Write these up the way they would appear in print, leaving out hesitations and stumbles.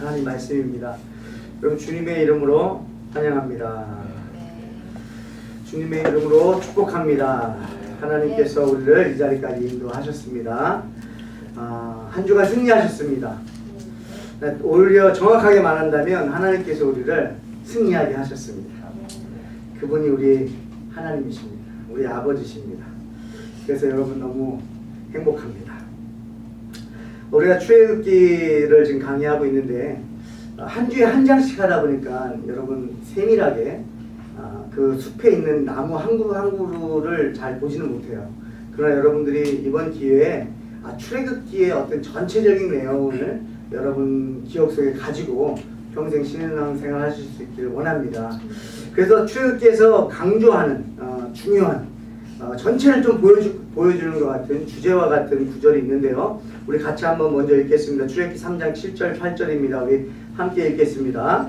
하나님 말씀입니다. 여러분 주님의 이름으로 환영합니다. 주님의 이름으로 축복합니다. 하나님께서 우리를 이 자리까지 인도하셨습니다. 한 주간 승리하셨습니다. 오히려 정확하게 말한다면 하나님께서 우리를 승리하게 하셨습니다. 그분이 우리 하나님이십니다. 우리 아버지십니다. 그래서 여러분 너무 행복합니다. 우리가 출애굽기를 지금 강의하고 있는데 한 주에 한 장씩 하다 보니까 여러분 세밀하게 그 숲에 있는 나무 한 그루 한 그루를 잘 보지는 못해요. 그러나 여러분들이 이번 기회에 출애굽기의 어떤 전체적인 내용을 여러분 기억 속에 가지고 평생 신앙생활 하실 수 있기를 원합니다. 그래서 출애굽기에서 강조하는 중요한 전체를 좀 보여주는 것 같은 주제와 같은 구절이 있는데요. 우리 같이 한번 먼저 읽겠습니다. 출애굽기 3장 7절 8절입니다. 우리 함께 읽겠습니다.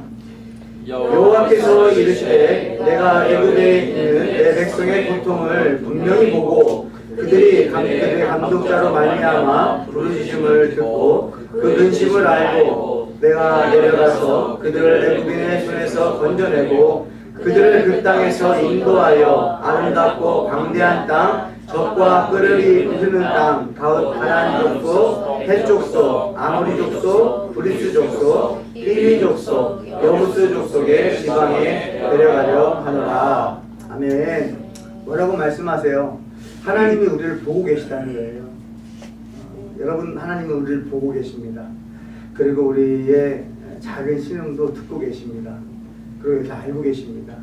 여호와께서 이르시되 내가 애굽에 있는 내 백성의 고통을 분명히 보고 그들의 감독자로 말미암아 부르짖음을 듣고 그 근심을 알고 내가 내려가서 그들을 애굽인의 손에서 건져내고 그들을 그 땅에서 인도하여 아름답고 광대한 땅 젖과 끓음이 흐르는 땅 가웃 가나안 족속 헷 족속 아모리 족속 브리스 족속 히위 족속 여부스 족속의 지방에 데려가려 하노라. 아멘. 뭐라고 말씀하세요? 하나님이 우리를 보고 계시다는 거예요. 여러분 하나님은 우리를 보고 계십니다. 그리고 우리의 작은 신음도 듣고 계십니다. 그리고 이렇게 알고 계십니다.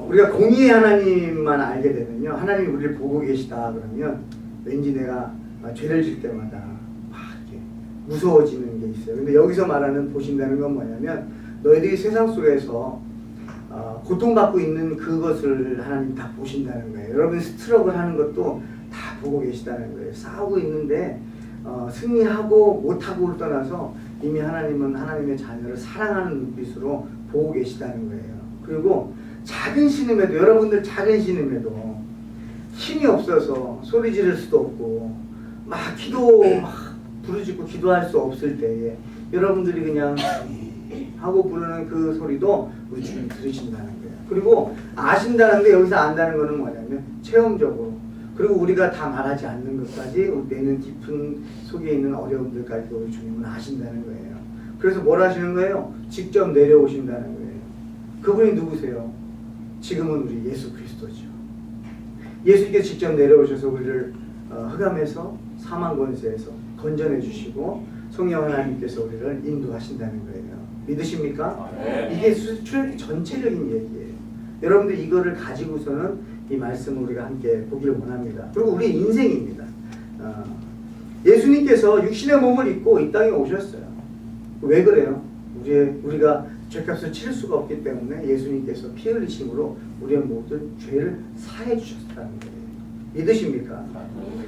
우리가 공의의 하나님만 알게 되면요, 하나님이 우리를 보고 계시다 그러면 왠지 내가 죄를 질 때마다 막 이렇게 무서워지는 게 있어요. 근데 여기서 말하는 보신다는 건 뭐냐면 너희들이 세상 속에서 고통받고 있는 그것을 하나님 다 보신다는 거예요. 여러분 스트럭을 하는 것도 다 보고 계시다는 거예요. 싸우고 있는데 승리하고 못하고를 떠나서 이미 하나님은 하나님의 자녀를 사랑하는 눈빛으로 보고 계시다는 거예요. 그리고 작은 신음에도, 여러분들 작은 신음에도 힘이 없어서 소리 지를 수도 없고 막 부르짖고 기도할 수 없을 때에 여러분들이 그냥 하고 부르는 그 소리도 우리 주님 들으신다는 거예요. 그리고 아신다는데 여기서 안다는 거는 뭐냐면 체험적으로, 그리고 우리가 다 말하지 않는 것까지 내는 깊은 속에 있는 어려움들까지도 우리 주님은 아신다는 거예요. 그래서 뭘 하시는 거예요? 직접 내려오신다는 거예요. 그분이 누구세요? 지금은 우리 예수 그리스도죠. 예수님께서 직접 내려오셔서 우리를 흑암에서 사망 권세에서 건져내 주시고 성령 하나님께서 우리를 인도하신다는 거예요. 믿으십니까? 네. 이게 출애굽기 전체적인 얘기예요. 여러분들 이거를 가지고서는 이 말씀을 우리가 함께 보기를 원합니다. 그리고 우리 인생입니다. 예수님께서 육신의 몸을 입고 이 땅에 오셨어요. 왜 그래요? 우리가 죄값을 치를 수가 없기 때문에 예수님께서 피 흘리심으로 우리의 모든 죄를 사해 주셨다는 거예요. 믿으십니까?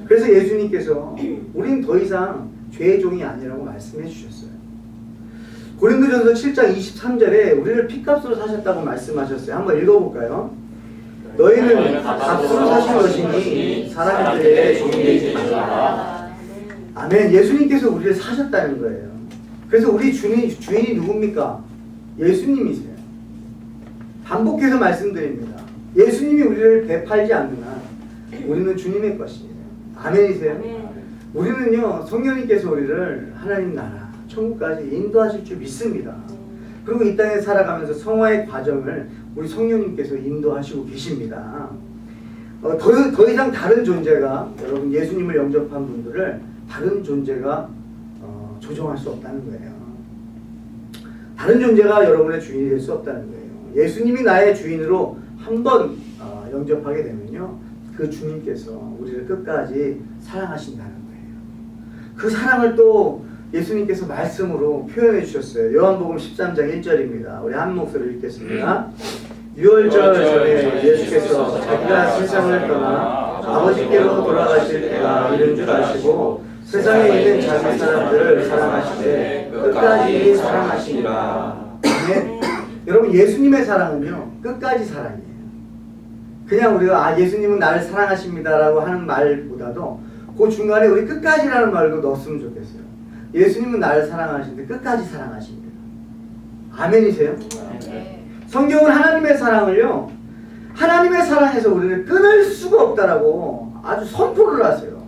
그래서 예수님께서 우리는 더 이상 죄의 종이 아니라고 말씀해 주셨어요. 고린도전서 7장 23절에 우리를 피값으로 사셨다고 말씀하셨어요. 한번 읽어볼까요? 너희는 값으로 사신 것이니 사람들에게 종이 되지 말라. 아멘. 예수님께서 우리를 사셨다는 거예요. 그래서 우리 주인이 누굽니까? 예수님이세요. 반복해서 말씀드립니다. 예수님이 우리를 되팔지 않는 한 우리는 주님의 것이에요. 아멘이세요? 아멘. 우리는요, 성령님께서 우리를 하나님 나라, 천국까지 인도하실 줄 믿습니다. 그리고 이 땅에 살아가면서 성화의 과정을 우리 성령님께서 인도하시고 계십니다. 더 이상 다른 존재가, 여러분 예수님을 영접한 분들을 다른 존재가 조종할 수 없다는 거예요. 다른 존재가 여러분의 주인이 될 수 없다는 거예요. 예수님이 나의 주인으로 한번 영접하게 되면요, 그 주님께서 우리를 끝까지 사랑하신다는 거예요. 그 사랑을 또 예수님께서 말씀으로 표현해 주셨어요. 요한복음 13장 1절입니다. 우리 한 목소리로 읽겠습니다. 유월절 전에 예수께서 자기가 세상을 떠나 아버지께로 돌아가실 때가 이른 줄 아시고 세상에 있는 자기 사람들을 사랑하시되 끝까지 사랑하시니라. 네. 여러분 예수님의 사랑은요 끝까지 사랑이에요. 그냥 우리가 예수님은 나를 사랑하십니다라고 하는 말보다도 그 중간에 우리 끝까지라는 말도 넣었으면 좋겠어요. 예수님은 나를 사랑하시는데 끝까지 사랑하십니다. 아멘이세요? 성경은 하나님의 사랑을요, 하나님의 사랑에서 우리를 끊을 수가 없다라고 아주 선포를 하세요.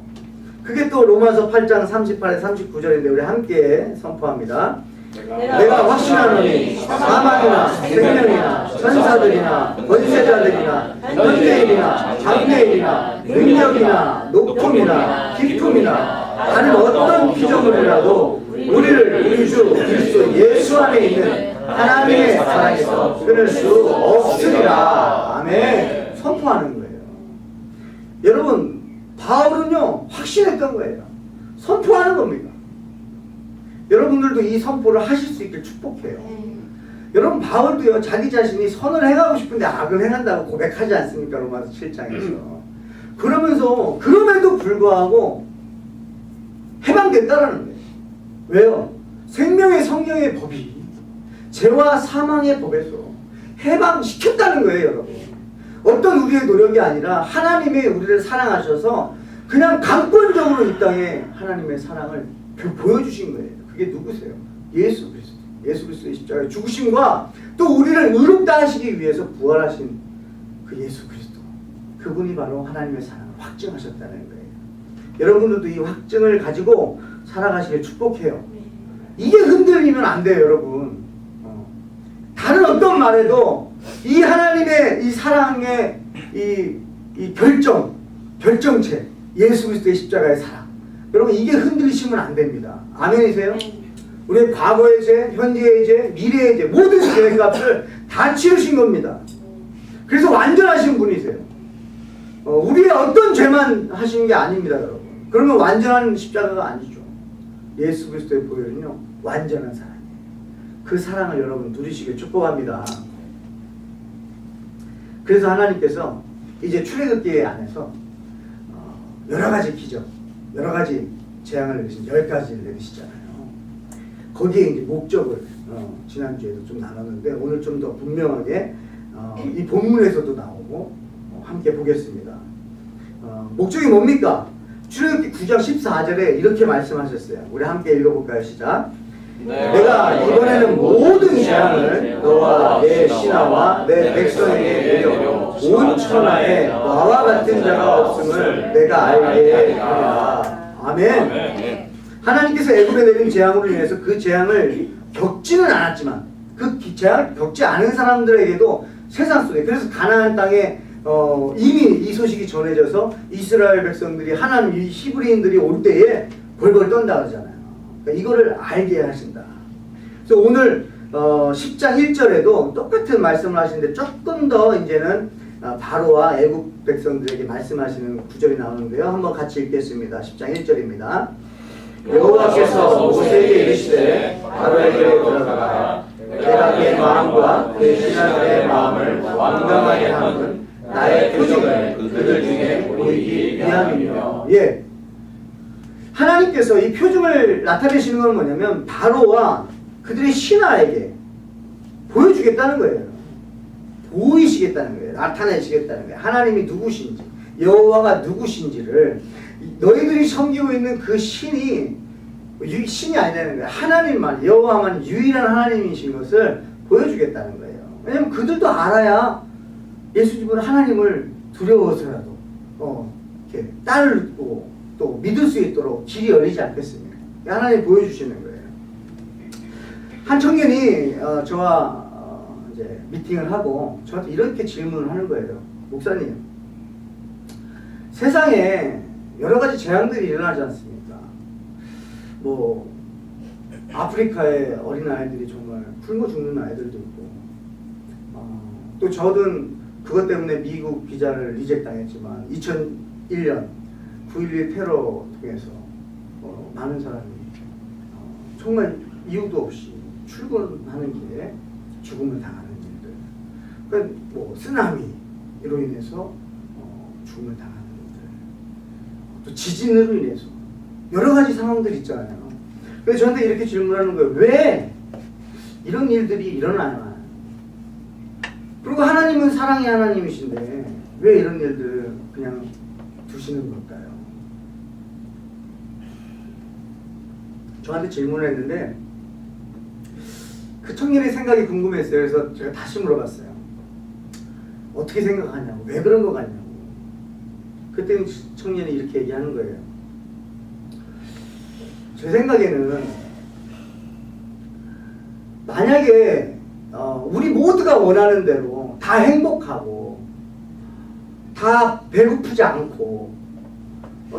그게 또 로마서 8장 38에 39절인데 우리 함께 선포합니다. 내가 확신하노니 사망이나 생명이나 천사들이나 권세자들이나 현재일이나 장래일이나 능력이나 높음이나 깊음이나 다른 어떤 피조물이라도 우리를 우리 주 그리스도 예수 안에 있는 하나님의 사랑에서 끊을 수 없으리라. 아멘. 선포하는 거예요. 여러분, 바울은요 확신했던 거예요. 선포하는 겁니다. 여러분들도 이 선포를 하실 수 있길 축복해요. 여러분, 바울도요 자기 자신이 선을 행하고 싶은데 악을 행한다고 고백하지 않습니까? 로마서 7장에서. 그럼에도 불구하고 해방됐다라는 거예요. 왜요? 생명의 성령의 법이 죄와 사망의 법에서 해방시켰다는 거예요, 여러분. 어떤 우리의 노력이 아니라 하나님의 우리를 사랑하셔서 그냥 강권적으로 이 땅에 하나님의 사랑을 보여주신 거예요. 그게 누구세요? 예수 그리스도. 예수 그리스도의 십자가의 죽으심과 또 우리를 의롭다 하시기 위해서 부활하신 그 예수 그리스도. 그분이 바로 하나님의 사랑을 확증하셨다는 거예요. 여러분들도 이 확증을 가지고 살아가시길 축복해요. 이게 흔들리면 안 돼요, 여러분. 다른 어떤 말에도 이 하나님의 이 사랑의 이 결정체, 예수 그리스도의 십자가의 사랑. 여러분, 이게 흔들리시면 안 됩니다. 아멘이세요? 우리의 과거의 죄, 현재의 죄, 미래의 죄, 모든 죄의 값을 다 치우신 겁니다. 그래서 완전하신 분이세요. 우리의 어떤 죄만 하시는 게 아닙니다, 여러분. 그러면 완전한 십자가가 아니죠. 예수 그리스도의 보혈은요 완전한 사랑이에요. 그 사랑을 여러분 누리시길 축복합니다. 그래서 하나님께서 이제 출애굽기 안에서 여러 가지 기적, 여러 가지 재앙을 내리신 10가지를 내리시잖아요. 거기에 이제 목적을 지난주에도 좀 나눴는데 오늘 좀 더 분명하게 이 본문에서도 나오고 함께 보겠습니다. 목적이 뭡니까? 출애굽기 9장 14절에 이렇게 말씀하셨어요. 우리 함께 읽어볼까요? 시작. 내가 이번에는 모든 재앙을 너와 내 신하와 내 백성에게 내려 온 천하에 나와 같은 자가 없음을 내가 알게 하리라. 아멘. 하나님께서 애굽에 내린 재앙으로 인해서 그 재앙을 겪지는 않았지만 그 재앙을 겪지 않은 사람들에게도 세상 속에, 그래서 가나안 땅에 이미 이 소식이 전해져서 이스라엘 백성들이 하나님 이 히브리인들이 올 때에 벌벌 떤다 그러잖아요. 그러니까 이거를 알게 하신다. 그래서 오늘 10장 1절에도 똑같은 말씀을 하시는데 조금 더 이제는 바로와 애굽 백성들에게 말씀하시는 구절이 나오는데요. 한번 같이 읽겠습니다. 10장 1절입니다. 여호와께서 모세에게 이르시되 바로에게로 들어가라. 내가 그의 마음과 그의 신하들의 마음을 완강하게 함은 나의 표징을 그들 중에 보이기 위함이며. 예. 하나님께서 이 표징을 나타내시는 건 뭐냐면 바로와 그들의 신하에게 보여주겠다는 거예요. 보이시겠다는 거예요. 나타내시겠다는 거예요. 하나님이 누구신지, 여호와가 누구신지를 너희들이 섬기고 있는 그 신이 아니라는 거예요. 하나님만, 여호와만 유일한 하나님이신 것을 보여주겠다는 거예요. 왜냐면 그들도 알아야 예수님은 하나님을 두려워서라도 이렇게 따르고 또 믿을 수 있도록 길이 열리지 않겠습니까? 하나님 보여주시는 거예요. 한 청년이 저와 이제 미팅을 하고 저한테 이렇게 질문을 하는 거예요. 목사님, 세상에 여러 가지 재앙들이 일어나지 않습니까? 뭐 아프리카의 어린아이들이 정말 굶어 죽는 아이들도 있고 또 저는 그것 때문에 미국 비자를 리젝 당했지만 2001년 9.11 테러 통해서 많은 사람이 정말 이유도 없이 출근하는 길에 죽음을 당하는 일들, 그러니까 뭐 쓰나미로 인해서 죽음을 당하는 일들, 또 지진으로 인해서 여러 가지 상황들이 있잖아요. 그래서 저한테 이렇게 질문하는 거예요. 왜 이런 일들이 일어나나? 그리고 하나님은 사랑의 하나님이신데 왜 이런 일들을 그냥 두시는 걸까요? 저한테 질문을 했는데 그 청년의 생각이 궁금했어요. 그래서 제가 다시 물어봤어요. 어떻게 생각하냐고, 왜 그런 거 같냐고. 그때 청년이 이렇게 얘기하는 거예요. 제 생각에는 만약에 우리 모두가 원하는 대로 다 행복하고 다 배고프지 않고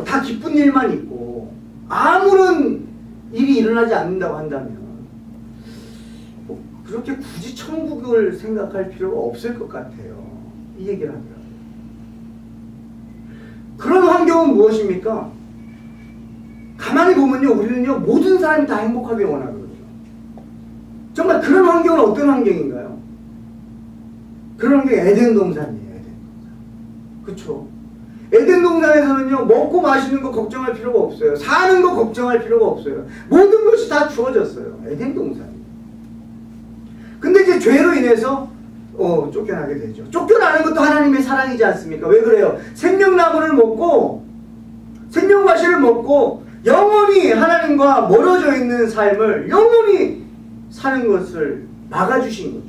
다 기쁜 일만 있고 아무런 일이 일어나지 않는다고 한다면 그렇게 굳이 천국을 생각할 필요가 없을 것 같아요. 이 얘기를 하더라고요. 그런 환경은 무엇입니까? 가만히 보면요, 우리는요 모든 사람이 다 행복하게 원하거든요. 정말 그런 환경은 어떤 환경인가요? 그런 환경이 에덴 동산이에요. 에덴 동산. 그렇죠? 에덴 동산에서는요 먹고 마시는 거 걱정할 필요가 없어요. 사는 거 걱정할 필요가 없어요. 모든 것이 다 주어졌어요. 에덴 동산. 근데 이제 죄로 인해서 쫓겨나게 되죠. 쫓겨나는 것도 하나님의 사랑이지 않습니까? 왜 그래요? 생명나무를 먹고 생명과실을 먹고 영원히 하나님과 멀어져 있는 삶을 영원히 사는 것을 막아주신 거죠.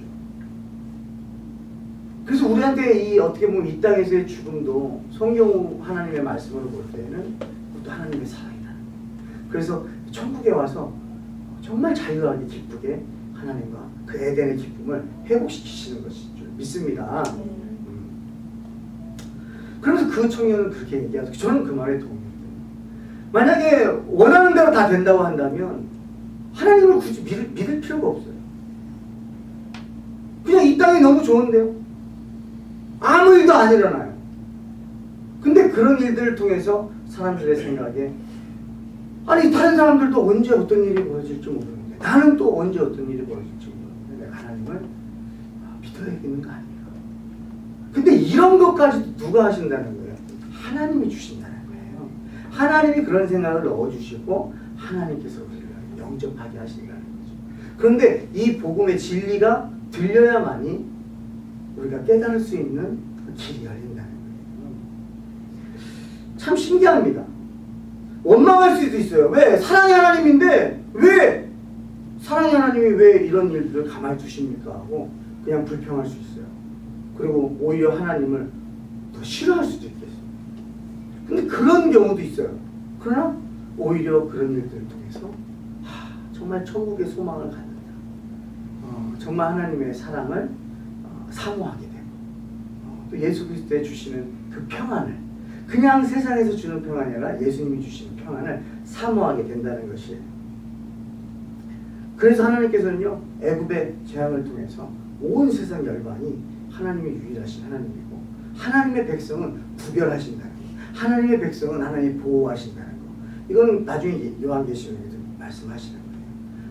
그래서 우리한테 이 어떻게 보면 이 땅에서의 죽음도 성경 하나님의 말씀으로 볼 때는 그것도 하나님의 사랑이라는 거예요. 그래서 천국에 와서 정말 자유하게 기쁘게 하나님과 그 에덴의 기쁨을 회복시키시는 것인 줄 믿습니다. 그래서 그 청년은 그렇게 얘기하죠. 저는 그 말에 동의해요. 만약에 원하는 대로 다 된다고 한다면 하나님을 굳이 믿을 필요가 없어요. 그냥 이 땅이 너무 좋은데요. 아무 일도 안 일어나요. 근데 그런 일들을 통해서 사람들의 생각에 아니 다른 사람들도 언제 어떤 일이 벌어질지 모르는데 나는 또 언제 어떤 일이 벌어질지 모르는데 내가 하나님을 믿어야겠는 거 아니에요. 근데 이런 것까지 누가 하신다는 거예요? 하나님이 주신다는 거예요. 하나님이 그런 생각을 넣어주시고 하나님께서 우리를 영접하게 하신다는 거죠. 그런데 이 복음의 진리가 들려야만이 우리가 깨달을 수 있는 길이 열린다는 거예요. 참 신기합니다. 원망할 수도 있어요. 왜? 사랑의 하나님인데 왜 사랑의 하나님이 왜 이런 일들을 가만히 두십니까? 하고 그냥 불평할 수 있어요. 그리고 오히려 하나님을 더 싫어할 수도 있겠어요. 근데 그런 경우도 있어요. 그러나 오히려 그런 일들을 통해서 정말 천국의 소망을 갖는다. 정말 하나님의 사랑을 사모하게 되고 또 예수 그리스도에 주시는 그 평안을 그냥 세상에서 주는 평안이 아니라 예수님이 주시는 평안을 사모하게 된다는 것이에요. 그래서 하나님께서는요 애굽의 재앙을 통해서 온 세상 열방이 하나님의 유일하신 하나님이고 하나님의 백성은 구별하신다는 거, 하나님의 백성은 하나님이 보호하신다는 거, 이건 나중에 요한계시록에서 말씀하시는 거예요.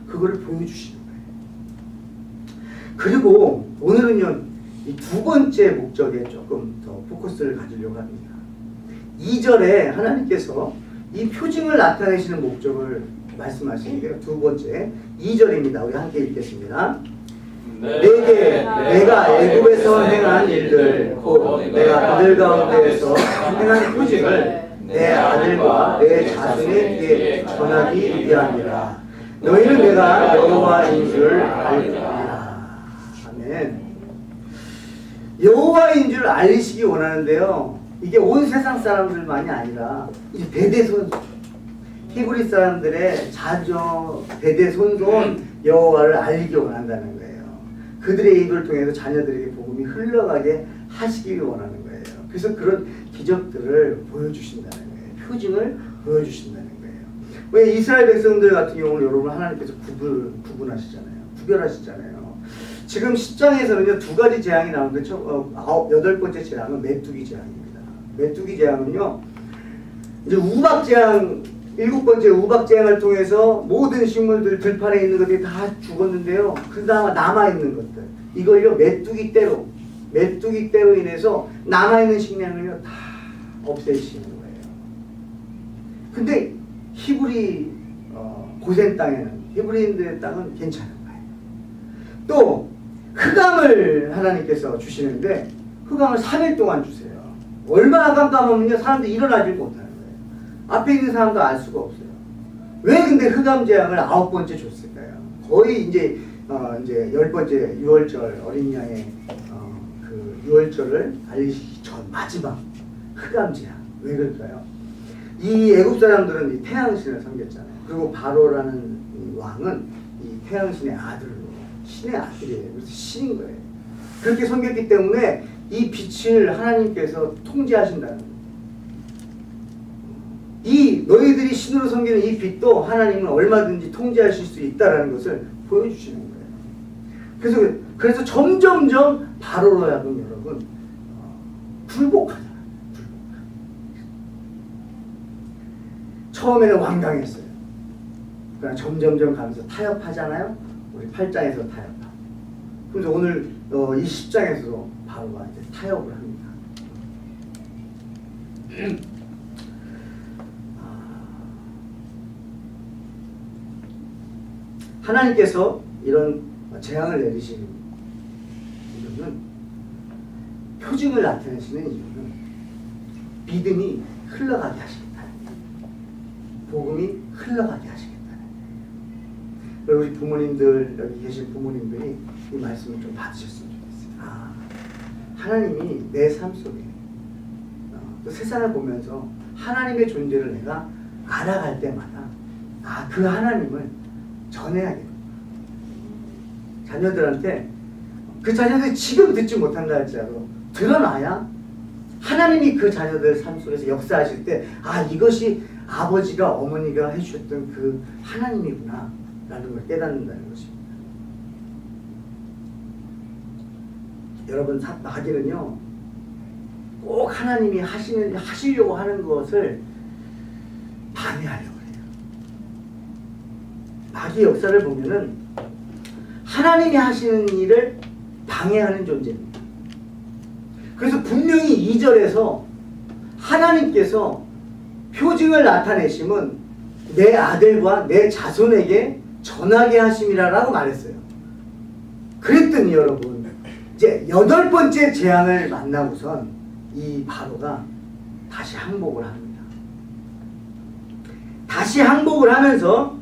그거를 보여주시는 거예요. 그리고 오늘은요 이 두 번째 목적에 조금 더 포커스를 가지려고 합니다. 2절에 하나님께서 이 표징을 나타내시는 목적을 말씀하시는데요. 두 번째 2절입니다. 우리 함께 읽겠습니다. 내게 내가 애굽에서 행한 일들 곧 내가 그들 가운데에서 행한 표징을 내 아들과 내 자손에게 전하기 위함이라. 너희는 내가 여호와인 줄 알리라. 아멘. 여호와인 줄 알리시기 원하는데요. 이게 온 세상 사람들만이 아니라 이제 대대손손 히브리 사람들의 자녀 대대손손 여호와를 알리기 원한다는 거예요. 그들의 입을 통해서 자녀들에게 복음이 흘러가게 하시길 원하는 거예요. 그래서 그런 기적들을 보여주신다는 거예요. 표징을 보여주신다는 거예요. 왜 이스라엘 백성들 같은 경우는 여러분 하나님께서 구분하시잖아요. 구별하시잖아요. 지금 10장에서는요 두 가지 재앙이 나오는데 8번째 재앙은 메뚜기 재앙입니다. 메뚜기 재앙은요 이제 우박 재앙 7번째 우박 재앙을 통해서 모든 식물들 들판에 있는 것들이 다 죽었는데요. 그 다음 남아있는 것들 이걸요 메뚜기 떼로 인해서 남아있는 식량을요 다 없애시는 거예요. 근데 히브리 고센 땅에는 히브리인들의 땅은 괜찮은 거예요. 또 흑암을 하나님께서 주시는데 흑암을 3일 동안 주세요. 얼마나 깜깜하면요 사람들이 일어나질 못하는 거예요. 앞에 있는 사람도 알 수가 없어요. 왜 근데 흑암 재앙을 9번째 줬을까요? 거의 이제 10번째 6월절 어린 양의 그 6월절을 알리시기 전 마지막 흑암 재앙. 왜 그럴까요? 이 애굽 사람들은 이 태양신을 섬겼잖아요. 그리고 바로라는 이 왕은 이 태양신의 아들로 신의 아들이에요. 그래서 신인 거예요. 그렇게 섬겼기 때문에 이 빛을 하나님께서 통제하신다는 거예요. 이 너희들이 신으로 섬기는 이 빛도 하나님은 얼마든지 통제하실 수 있다는 것을 보여주시는 거예요. 그래서 점점점 바로로 하여금 여러분 굴복하잖아요. 처음에는 완강했어요. 그러나 점점점 가면서 타협하잖아요. 우리 8장에서 타협하고. 그래서 오늘 이 10장에서도 바로가 이제 타협을 합니다. 하나님께서 이런 재앙을 내리시는 이유는, 표징을 나타내시는 이유는 믿음이 흘러가게 하시겠다는 거예요. 복음이 흘러가게 하시겠다는 거예요. 우리 부모님들, 여기 계신 부모님들이 이 말씀을 좀 받으셨으면 좋겠어요. 하나님이 내 삶 속에 또 세상을 보면서 하나님의 존재를 내가 알아갈 때마다 그 하나님을 전해야겠다. 자녀들한테, 그 자녀들이 지금 듣지 못한다 할지라도 드러나야 하나님이 그 자녀들 삶 속에서 역사하실 때 이것이 아버지가 어머니가 해주셨던 그 하나님이구나 라는 걸 깨닫는다는 것입니다. 여러분, 마귀는요 꼭 하나님이 하시려고 하는 것을 방해하려고 해요. 마귀 역사를 보면은 하나님이 하시는 일을 방해하는 존재입니다. 그래서 분명히 2절에서 하나님께서 표징을 나타내심은 내 아들과 내 자손에게 전하게 하심이라고 말했어요. 그랬더니 여러분, 이제 8번째 재앙을 만나고선 이 바로가 다시 항복을 합니다. 다시 항복을 하면서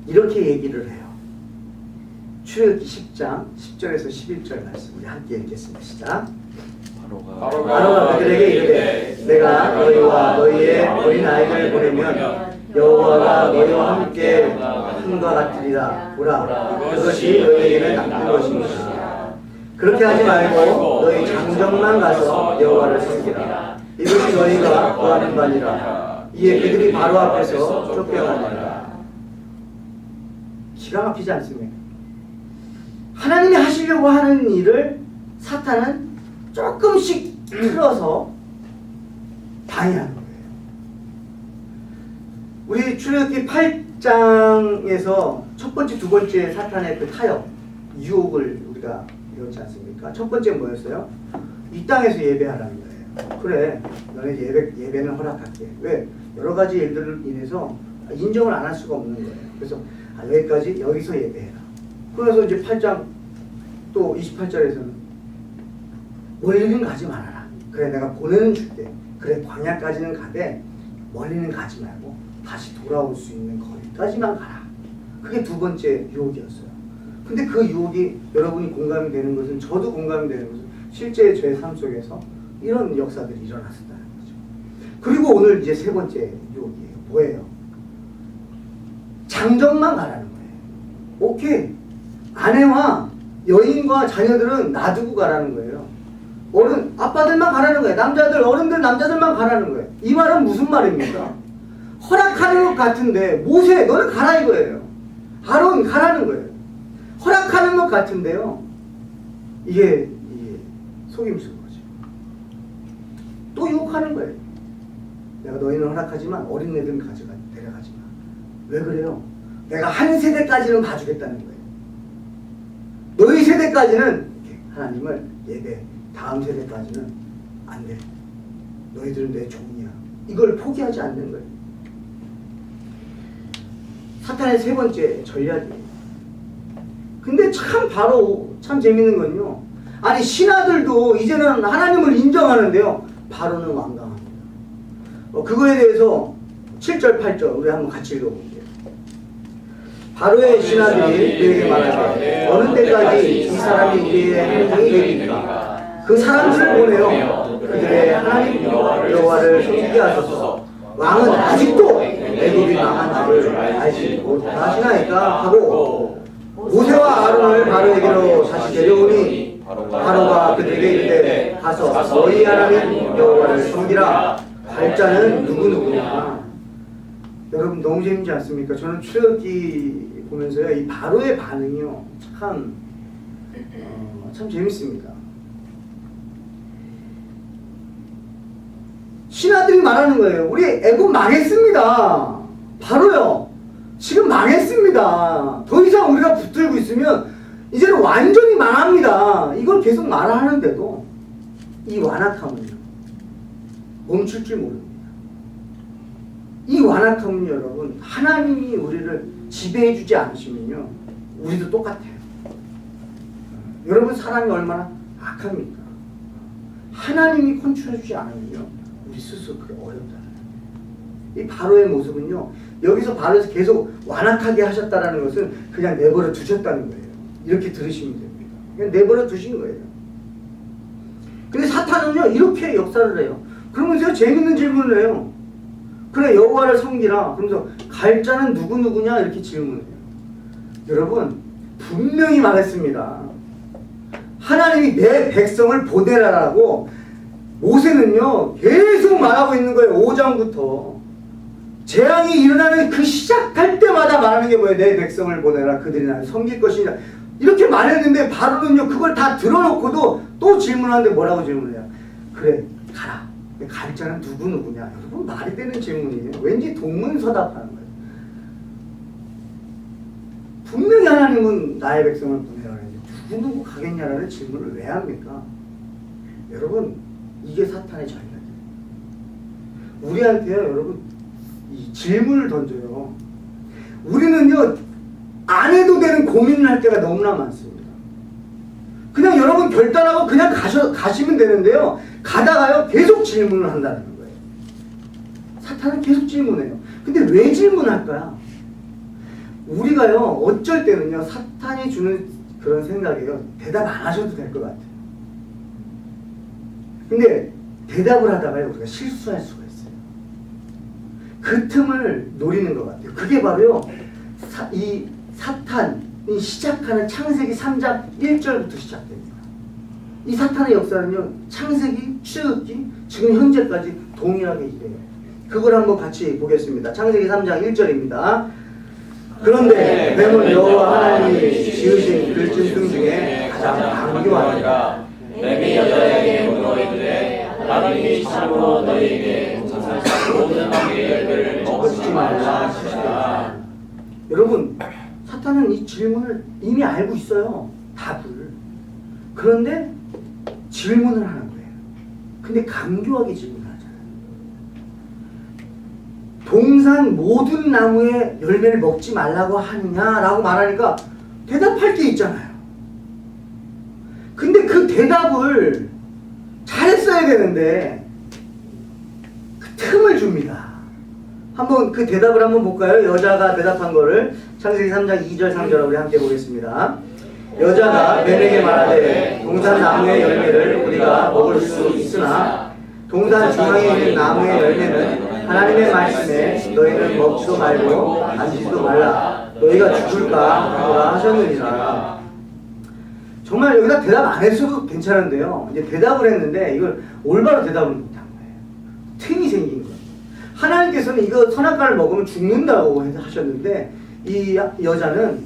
이렇게 얘기를 해요. 출애굽기 10장 10절에서 11절 말씀 우리 함께 읽겠습니다. 시작. 바로가 그들에게 이르되 내가 너희와 너희의 어린아이를 보내면 여호와가 너희와 함께 함과 같으리라. 보라, 그것이 너희에게는 나쁜 것입니다. 그렇게 하지 말고 너희 장정만 가서 여호와를 섬기라. 이것이 너희가 구하는 바니라. 이에 그들이 바로 앞에서 쫓겨나니라. 기가 막히지 않습니까? 하나님이 하시려고 하는 일을 사탄은 조금씩 틀어서 방해하는 거예요. 우리 출애굽기 8장에서 첫 번째, 두 번째 사탄의 그 타협, 유혹을 우리가 배웠지 않습니까? 첫 번째 뭐였어요? 이 땅에서 예배하라는 거예요. 그래, 너네 예배는 허락할게. 왜? 여러 가지 일들로 인해서 인정을 안 할 수가 없는 거예요. 그래서 여기까지, 여기서 예배해라. 그래서 이제 8장 또 28절에서는 멀리는 가지 말아라. 그래, 내가 보내는 줄게. 그래, 광야까지는 가되 멀리는 가지 말고 다시 돌아올 수 있는 거리까지만 가라. 그게 두 번째 유혹이었어요. 근데 그 유혹이 여러분이 공감이 되는 것은, 저도 공감이 되는 것은 실제 제 삶 속에서 이런 역사들이 일어났었다는 거죠. 그리고 오늘 이제 세 번째 유혹이에요. 뭐예요? 장정만 가라는 거예요. 오케이. 아내와 여인과 자녀들은 놔두고 가라는 거예요. 아빠들만 가라는 거예요. 어른들, 남자들만 가라는 거예요. 이 말은 무슨 말입니까? 허락하는 것 같은데, 모세, 너는 가라 이거예요. 아론, 가라는 거예요. 허락하는 것 같은데요. 이게 속임수인 거죠. 또 유혹하는 거예요. 내가 너희는 허락하지만 어린애들은 데려가지 마. 왜 그래요? 내가 한 세대까지는 봐주겠다는 거예요. 너희 세대까지는 하나님을 예배, 다음 세대까지는 안 돼. 너희들은 내 종이야. 이걸 포기하지 않는 거예요. 사탄의 세 번째 전략이에요. 근데 참 재밌는 건요. 아니, 신하들도 이제는 하나님을 인정하는데요. 바로는 완강합니다. 그거에 대해서 7절 8절 우리 한번 같이 읽어볼게요. 바로의 신하들이 그에게 말하되 어느 때까지 이 사람이 우리의 행동이 되리까? 그 사람들을 보내어 그들의 하나님 여호와를 섬기게 하소서. 왕은 아직도 애굽이 망한 줄을 알지 못하시나이까 하고 모세와 아론을 바로에게로 다시 데려오니 바로가 그들에게 이르되 가서 너희 하나님 여호와를 섬기라. 갈 자는 누구누구냐. 여러분 너무 재밌지 않습니까? 저는 출애굽기 보면서요 이 바로의 반응이요 참 재밌습니다. 신하들이 말하는 거예요. 우리 애굽 망했습니다. 바로요. 지금 망했습니다. 더 이상 우리가 붙들고 있으면 이제는 완전히 망합니다. 이걸 계속 말하는데도 이 완악함은요. 멈출 줄 모릅니다. 이 완악함은 여러분 하나님이 우리를 지배해주지 않으시면요. 우리도 똑같아요. 여러분 사람이 얼마나 악합니까? 하나님이 컨트롤해주지 않으면요. 우리 스스로 그게 어렵잖아요. 이 바로의 모습은요. 여기서 바로에서 계속 완악하게 하셨다라는 것은 그냥 내버려 두셨다는 거예요. 이렇게 들으시면 됩니다. 그냥 내버려 두신 거예요. 근데 사탄은요. 이렇게 역사를 해요. 그러면서 재밌는 질문을 해요. 그래 여호와를 섬기라. 그러면서 갈 자는 누구누구냐 이렇게 질문해요. 여러분 분명히 말했습니다. 하나님이 내 백성을 보내라라고 모세는요 계속 말하고 있는 거예요. 5장부터 재앙이 일어나는 그 시작할 때마다 말하는 게 뭐예요? 내 백성을 보내라. 그들이 나를 섬길 것이냐 이렇게 말했는데 바로는요 그걸 다 들어놓고도 또 질문하는데 뭐라고 질문해요? 그래 가라. 갈 자는 누구누구냐. 여러분 말이 되는 질문이에요. 왠지 동문서답하는 거예요. 분명히 하나님은 나의 백성을 보내라. 누구누구 가겠냐라는 질문을 왜 합니까? 여러분 이게 사탄의 전략이에요. 우리한테요 여러분 이 질문을 던져요. 우리는요 안 해도 되는 고민을 할 때가 너무나 많습니다. 그냥 여러분 결단하고 그냥 가시면 되는데요. 가다가요 계속 질문을 한다는 거예요. 사탄은 계속 질문해요. 근데 왜 질문할까요? 우리가요 어쩔 때는요 사탄이 주는 그런 생각이에요. 대답 안 하셔도 될 것 같아요. 근데 대답을 하다가요 우리가 실수할 수가 있어요. 그 틈을 노리는 것 같아요. 그게 바로요 이 사탄이 시작하는 창세기 3장 1절부터 시작됩니다. 이 사탄의 역사는요 창세기, 출애굽기, 지금 현재까지 동일하게 이래요. 그걸 한번 같이 보겠습니다. 창세기 3장 1절입니다. 그런데 뱀은 여호와 하나님이 지으신 들짐승 중에 가장 강교하니라. 뱀이 여자에게 물어이르되 하나님이 참으로 너희에게 모든 나무의 열매를 먹지 말라 하시니라. 여러분 사탄은 이 질문을 이미 알고 있어요. 답을. 그런데 질문을 하는 거예요. 근데 강교하게 질문을 하잖아요. 동산 모든 나무의 열매를 먹지 말라고 하느냐라고 말하니까 대답할 게 있잖아요. 근데 그 대답을 잘했어야 되는데 그 틈을 줍니다. 한번 그 대답을 한번 볼까요? 여자가 대답한 거를 창세기 3장 2절 3절 우리 함께 보겠습니다. 여자가 뱀에게 말하되 동산 나무의 열매를 우리가 먹을 수 있으나 동산 중앙에 있는 나무의 열매는 하나님의 말씀에 너희는 먹지도 말고 만지지도 말라. 너희가 죽을까 하노라 하셨느니라. 정말 여기다 대답 안 했어도 괜찮은데요. 이제 대답을 했는데 이걸 올바로 대답을 못한 거예요. 틈이 생긴 거예요. 하나님께서는 이거 선악과를 먹으면 죽는다고 하셨는데 이 여자는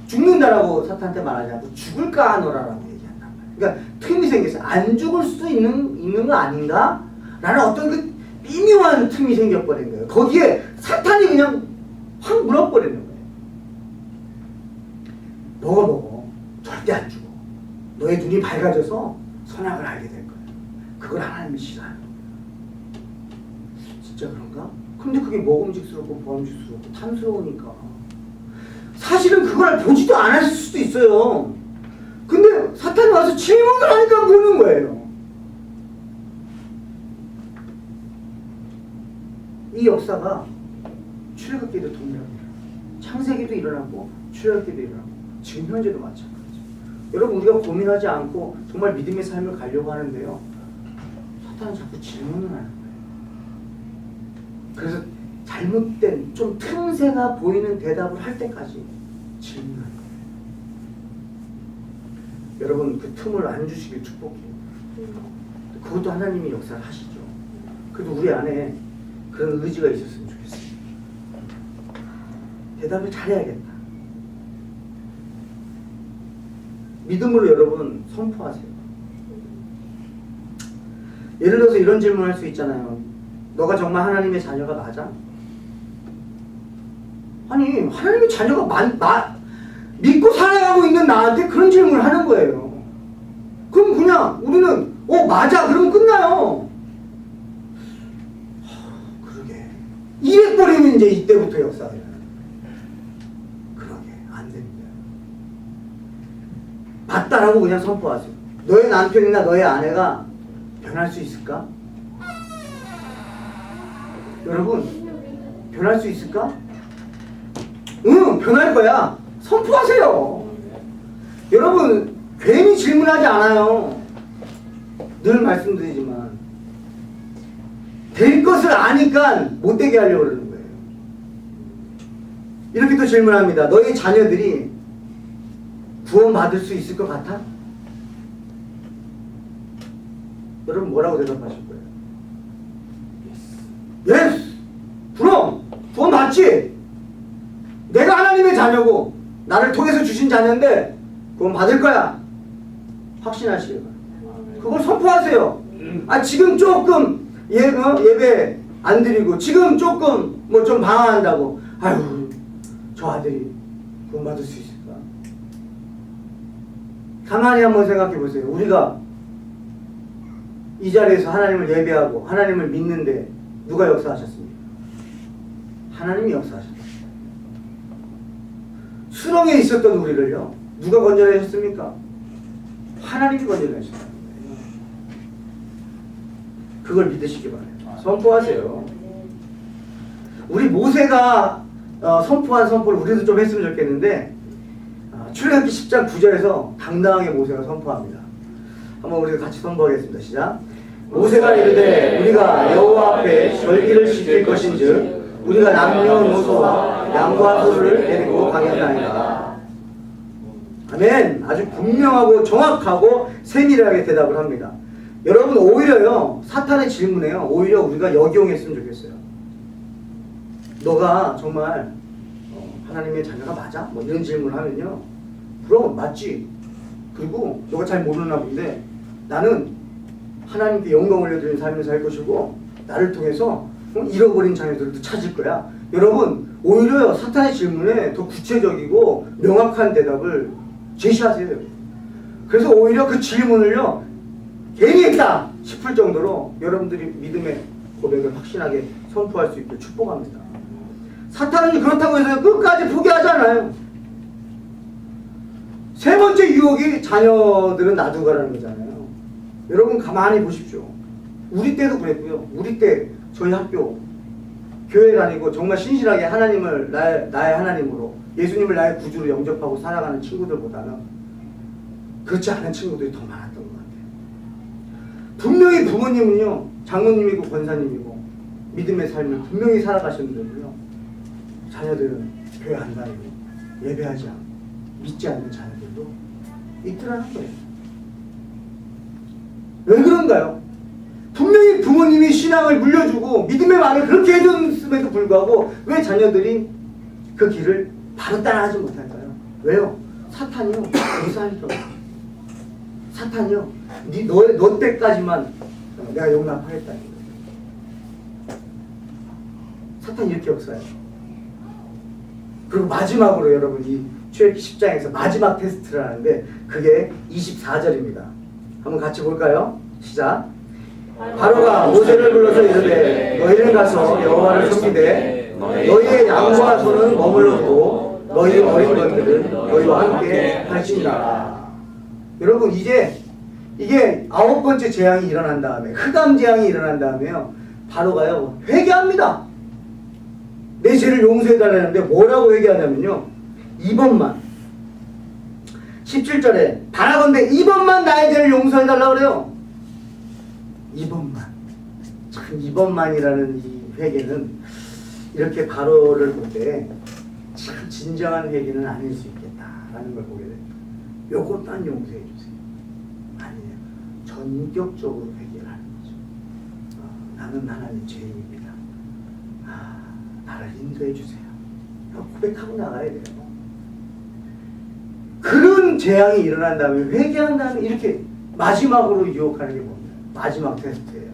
죽는다라고 사탄한테 말하지 않고 죽을까 하노라라고 얘기한단 말이에요. 그러니까 틈이 생겼어요. 안 죽을 수도 있는 거 아닌가? 라는 어떤 그 미묘한 틈이 생겨버린 거예요. 거기에 사탄이 그냥 확 물어버리는 거예요. 먹어. 절대 안 죽어. 너의 눈이 밝아져서 선악을 알게 될 거야. 그걸 하나님이 싫어하는 거야. 진짜 그런가? 근데 그게 먹음직스럽고 범직스럽고 탐스러우니까 사실은 그걸 보지도 않았을 수도 있어요. 근데 사탄이 와서 질문을 하니까 보는 거예요. 이 역사가 출애굽기도 동일합니다. 창세기도 일어나고 출애굽기도 일어나고 지금 현재도 마찬가지죠. 여러분 우리가 고민하지 않고 정말 믿음의 삶을 가려고 하는데요. 사탄은 자꾸 질문을 하는 거예요. 그래서 잘못된 좀 틈새가 보이는 대답을 할 때까지 질문하는 거예요. 여러분 그 틈을 안 주시길 축복해요. 그것도 하나님이 역사를 하시죠. 그래도 우리 안에 그런 의지가 있었으면 좋겠어요. 대답을 잘해야겠다. 믿음으로 여러분 선포하세요. 예를 들어서 이런 질문을 할 수 있잖아요. 너가 정말 하나님의 자녀가 맞아? 아니 하나님의 자녀가 믿고 살아가고 있는 나한테 그런 질문을 하는 거예요. 그럼 그냥 우리는 맞아 그러면 끝나요. 그러게 이래버리면 이제 이때부터 역사가 일어나요. 그러게 안 됩니다. 맞다라고 그냥 선포하세요. 너의 남편이나 너의 아내가 변할 수 있을까? 여러분 변할 수 있을까? 응, 변할 거야. 선포하세요. 여러분 괜히 질문하지 않아요. 늘 말씀드리지만 될 것을 아니까 못되게 하려고 그러는 거예요. 이렇게 또 질문합니다. 너희 자녀들이 구원받을 수 있을 것 같아? 여러분 뭐라고 대답하실 거예요? 예스! 그럼! 구원받지! 내가 하나님의 자녀고 나를 통해서 주신 자녀인데 구원받을 거야. 확신하시길 바랍니다. 그걸 선포하세요. 지금 조금 예배 안 드리고 지금 조금 뭐 좀 방황한다고 아유 저 아들이 구원받을 수 있을까? 가만히 한번 생각해 보세요. 우리가 이 자리에서 하나님을 예배하고 하나님을 믿는데 누가 역사하셨습니까? 하나님이 역사하셨습니다. 수렁에 있었던 우리를요 누가 건져내셨습니까? 하나님이 건져내셨습니다. 그걸 믿으시기 바래요. 선포하세요. 우리 모세가 선포한 선포를 우리도 좀 했으면 좋겠는데 출애굽기 10장 9절에서 당당하게 모세가 선포합니다. 한번 우리가 같이 선포하겠습니다. 시작. 모세가 이르되 우리가 여호와 앞에 절기를 지킬 것인즉 우리가 남녀노소와 양과 소를 데리고 가겠나이다. 아멘. 아주 분명하고 정확하고 세밀하게 대답을 합니다. 여러분 오히려요 사탄의 질문에요 오히려 우리가 역이용했으면 좋겠어요. 너가 정말 하나님의 자녀가 맞아? 뭐 이런 질문을 하면요 그럼 맞지. 그리고 너가 잘 모르나 본데 나는 하나님께 영광 올려드리는 삶을 살 것이고 나를 통해서 잃어버린 자녀들도 찾을 거야. 여러분 오히려 사탄의 질문에 더 구체적이고 명확한 대답을 제시하세요. 그래서 오히려 그 질문을요 괜히 했다 싶을 정도로 여러분들이 믿음의 고백을 확신하게 선포할 수 있게 축복합니다. 사탄은 그렇다고 해서 끝까지 포기하잖아요. 세 번째 유혹이 자녀들은 놔두고 가라는 거잖아요. 여러분 가만히 보십시오. 우리 때도 그랬고요. 우리 때 저희 학교 교회 다니고 정말 신실하게 하나님을 나의 하나님으로 예수님을 나의 구주로 영접하고 살아가는 친구들보다는 그렇지 않은 친구들이 더 많았던 것 같아요. 분명히 부모님은요 장로님이고 권사님이고 믿음의 삶을 분명히 살아가셨는데요 자녀들은 교회 안 다니고 예배하지 않고 믿지 않는 자녀들도 있더라는 거예요. 왜 그런가요? 분명히 부모님이 신앙을 물려주고 믿음의 말을 그렇게 해줬음에도 불구하고 왜 자녀들이 그 길을 바로 따라하지 못할까요? 왜요? 사탄이요 용서할 거예요. 사탄이요 너 때까지만 내가 용납하겠다는 거예요. 사탄이 이렇게 역사해요. 그리고 마지막으로 여러분 이 출애굽기 10장에서 마지막 테스트를 하는데 그게 24절입니다. 한번 같이 볼까요? 시작. 바로가 모세를 불러서 이르되 너희는 가서 여호와를 섬기되 너희의 양과 소는 머물러 두고 너희 어린 것들은 너희와 함께 할지니라. 여러분 이제 이게 9번째 재앙이 일어난 다음에 흑암 재앙이 일어난 다음에요 바로가요 회개합니다. 내 죄를 용서해달라는데 뭐라고 얘기하냐면요. 이번만 17절에 바라건대 이번만 나의 죄를 용서해달라고 그래요. 이번만. 참 이번만이라는 이 회개는 이렇게 바로를 볼 때 참 진정한 회개는 아닐 수 있겠다라는 걸 보게 됩니다. 요것만 용서해 주세요. 아니에요. 전격적으로 회개를 하는 거죠. 나는 하나님 죄인입니다. 나를 인도해 주세요. 고백하고 나가야 돼요. 그런 재앙이 일어난 다음에 회개한 다음에 이렇게 마지막으로 유혹하는 게 뭡니까? 마지막 테스트예요.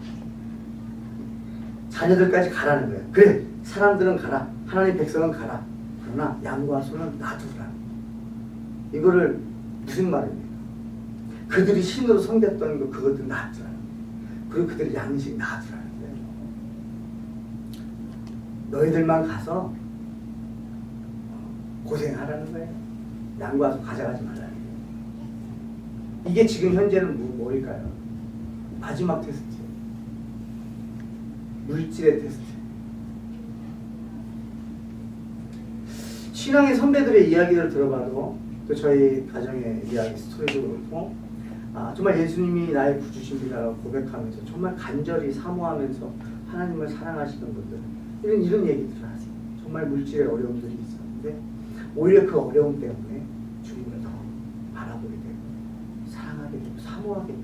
자녀들까지 가라는 거예요. 그래, 사람들은 가라. 하나님 백성은 가라. 그러나 양과 소는 놔두라. 이거를 무슨 말입니까? 그들이 신으로 섬겼던 거 그것들 놔두라. 그리고 그들의 양식 놔두라. 너희들만 가서 고생하라는 거예요. 양과 소 가져가지 말라는 거예요. 이게 지금 현재는 뭘까요? 마지막 테스트예요. 물질의 테스트. 신앙의 선배들의 이야기를 들어봐도 또 저희 가정의 이야기 스토리도 그렇고 정말 예수님이 나의 구주십니다라고 고백하면서 정말 간절히 사모하면서 하나님을 사랑하시는 분들 이런 얘기들을 하세요. 정말 물질의 어려움들이 있었는데 오히려 그 어려움 때문에 주님을 더 바라보게 되고 사랑하게 되고 사모하게 되고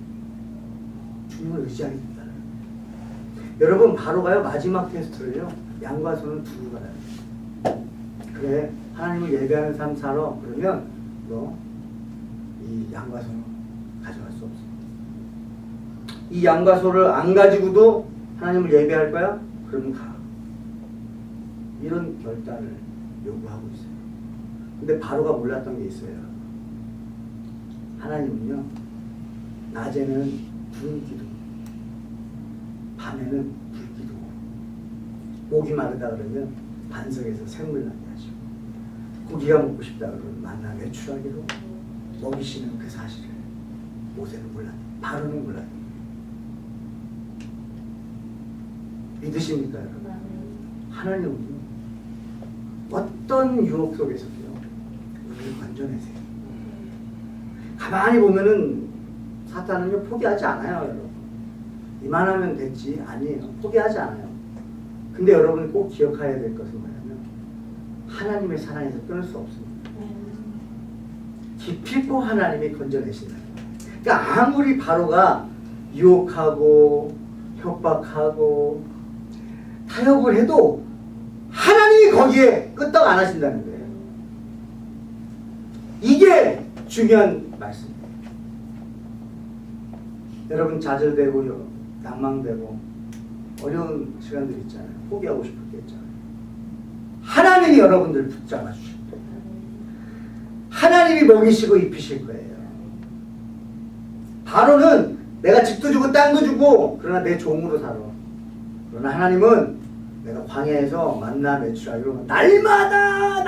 주님을 의지하게 된다는 거예요. 여러분 바로가요 마지막 테스트를요 양과 소는 두고 가요. 그래 하나님을 예배하는 삶 살아. 그러면 너 이 양과 소는 가져갈 수 없어. 이 양과 소를 안 가지고도 하나님을 예배할 거야? 그러면 가. 이런 결단을 요구하고 있어요. 근데 바로가 몰랐던 게 있어요. 하나님은요 낮에는 구름기둥, 밤에는 불기둥. 목이 마르다 그러면 반석에서 샘물 나게 하시고 고기가 먹고 싶다 그러면 만나 외출하기로 먹이시는 그 사실을 모세는 몰랐다. 바로는 몰랐다. 믿으십니까 여러분? 하나님은요 어떤 유혹 속에서도요 우리를 건져내세요. 가만히 보면은 사탄은요 포기하지 않아요 여러분. 이만하면 됐지 아니에요. 포기하지 않아요. 근데 여러분 꼭 기억해야 될 것은 뭐냐면 하나님의 사랑에서 끊을 수 없습니다. 기필코 하나님이 건져내신다. 그러니까 아무리 바로가 유혹하고 협박하고 타협을 해도 하나님이 거기에 끄떡 안 하신다는 거예요. 이게 중요한 말씀입니다. 여러분 좌절되고 낭망되고 어려운 시간들 있잖아요. 포기하고 싶을 때 있잖아요. 하나님이 여러분들 붙잡아 주실 거예요. 하나님이 먹이시고 입히실 거예요. 바로는 내가 집도 주고 땅도 주고 그러나 내 종으로 살아. 그러나 하나님은 내가 광야에서 만나 매출하기로 날마다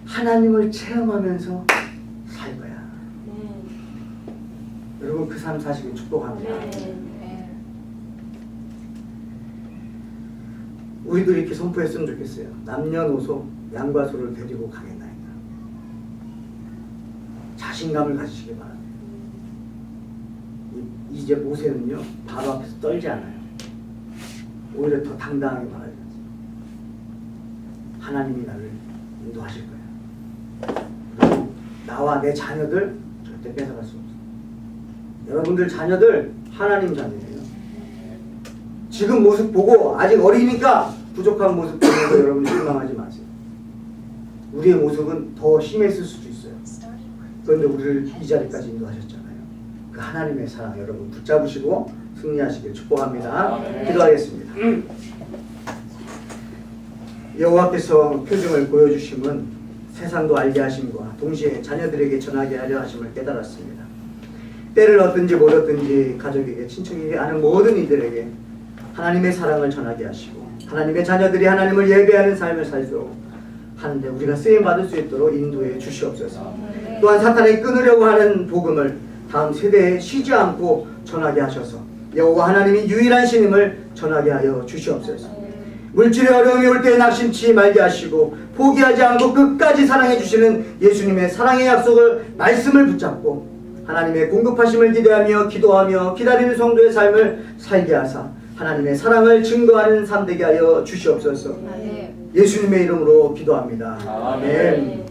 하나님을 체험하면서 살 거야. 여러분 그 삶 사시길 축복합니다. 우리도 이렇게 선포했으면 좋겠어요. 남녀노소 양과 소를 데리고 가겠나이다. 자신감을 가지시기 바랍니다. 이제 모세는요 바로 앞에서 떨지 않아요. 오히려 더 당당하게 말하죠. 하나님이 나를 인도하실 거야. 그리고 나와 내 자녀들 절대 뺏어갈 수 없어. 여러분들 자녀들 하나님 자녀예요. 지금 모습 보고 아직 어리니까 부족한 모습 보면서 여러분 실망하지 마세요. 우리의 모습은 더 심했을 수도 있어요. 그런데 우리를 이 자리까지 인도하셨잖아요. 그 하나님의 사랑 여러분 붙잡으시고 승리하시길 축복합니다. 기도하겠습니다. 여호와께서 표징을 보여주심은 세상도 알게 하심과 동시에 자녀들에게 전하게 하려 하심을 깨달았습니다. 때를 얻든지 못 얻든지 가족에게 친척에게 아는 모든 이들에게 하나님의 사랑을 전하게 하시고 하나님의 자녀들이 하나님을 예배하는 삶을 살도록 하는데 우리가 쓰임받을 수 있도록 인도해 주시옵소서. 또한 사탄이 끊으려고 하는 복음을 다음 세대에 쉬지 않고 전하게 하셔서 여호와 하나님이 유일한 신임을 전하게 하여 주시옵소서. 물질의 어려움이 올 때 낙심치 말게 하시고 포기하지 않고 끝까지 사랑해 주시는 예수님의 사랑의 약속을 말씀을 붙잡고 하나님의 공급하심을 기대하며 기도하며 기다리는 성도의 삶을 살게 하사 하나님의 사랑을 증거하는 삶 되게 하여 주시옵소서. 예수님의 이름으로 기도합니다. 아멘.